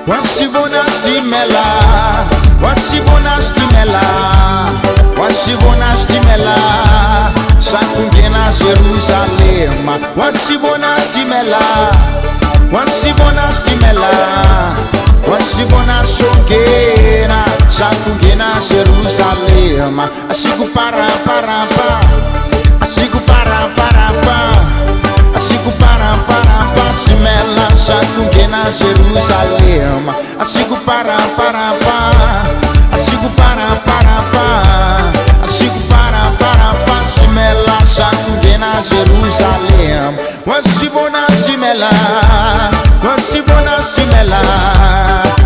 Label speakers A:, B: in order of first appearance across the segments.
A: Wasibona stimela, wasibona stimela, wasibona stimela, sakungena Jerusalem. Wasibona stimela, wasibona stimela, wasibona songena, sakungena Jerusalem. Asiku para asiku para asiku para simela, sakungena Jerusalem. Asiku para asiku para asiku para simela, sakungena Jerusalem. Wasibona simela, wasibona simela,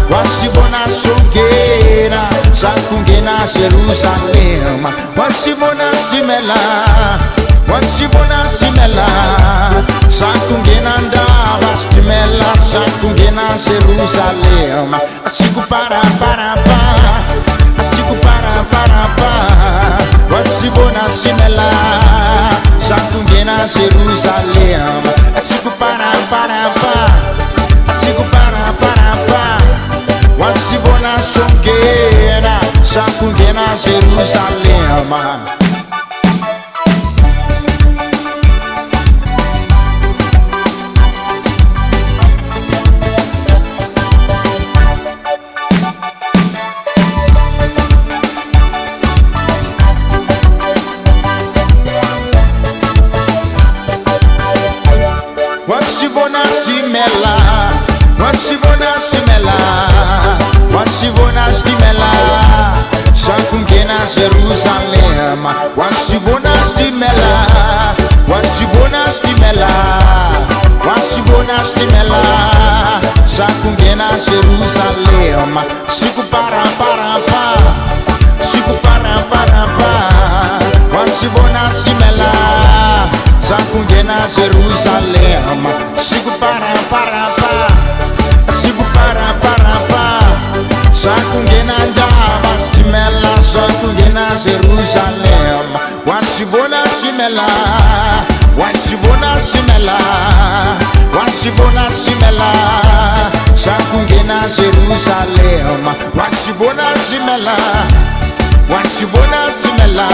A: wasibona songena, sakungena Jerusalem. Wasibona simela, wasibona simela, sakungena ndaba stimela, sakungena Jerusalem. Asiku para asiku para wasibona simela, sakungena Jerusalem. Asiku para asiku para wasibona songena, sakungena Jerusalem. Wasibona simela, wasibona simela, wasibona stimela, sakungena Jerusalem. Wasibona simela, wasibona stimela, wasibona stimela, sakungena Jerusalem. Siku para siku para wasibona simela, sakungena Jerusalem. Siku para siku para sakungena ndaba simela, sakungena Jerusalem. Wasibona simela, wasibona simela, wasibona simela, sakungena Jerusalem. Wasibona simela, wasibona simela,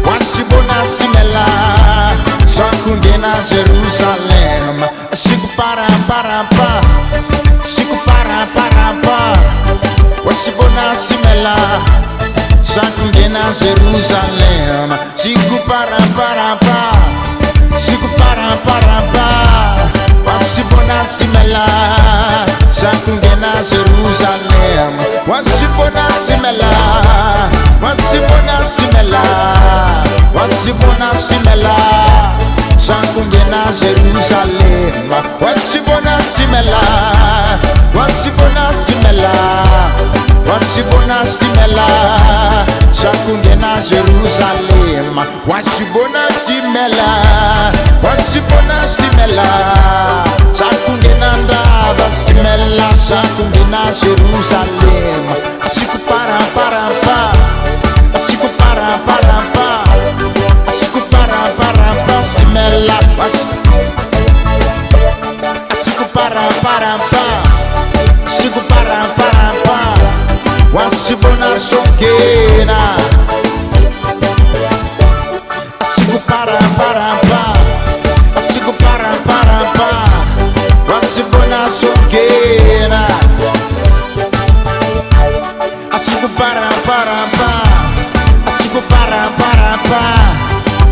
A: wasibona simela, sakungena Jerusalem. Siku para siku para wasibona simela, sakungena Jerusalem. Siku para siku para wasibona simela, sakungena Jerusalem. Wasibona simela, wasibona simela, wasibona simela, sakungena Jerusalem. Wasibona simela, wasibona simela, wasibona simela, sakungena Jerusalem. Wasibona simela, wasibona simela, sakungena ndaba simela, sakungena Jerusalem. Asiku para asiku para asiku para simela, asiku para asiku para wasibona songena. Asiku para asiku para wasibona songena. Asiku para asiku para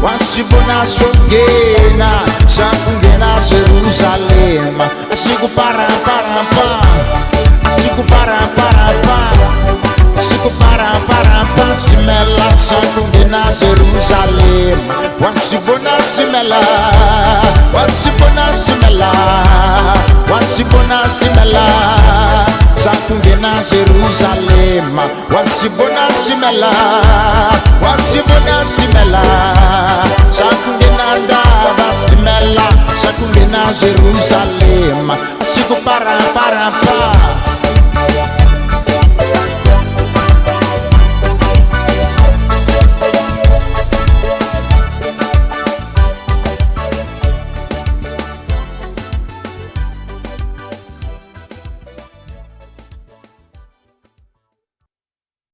A: wasibona songena, sakungena Jerusalem. Asiku para asiku para asiku para simela, sakungena Jerusalem. Wasibona simela, wasibona simela, wasibona simela, sakungena Jerusalem. Wasibona simela, wasibona simela, sakungena ndaba simela, sakungena Jerusalem. Asiku para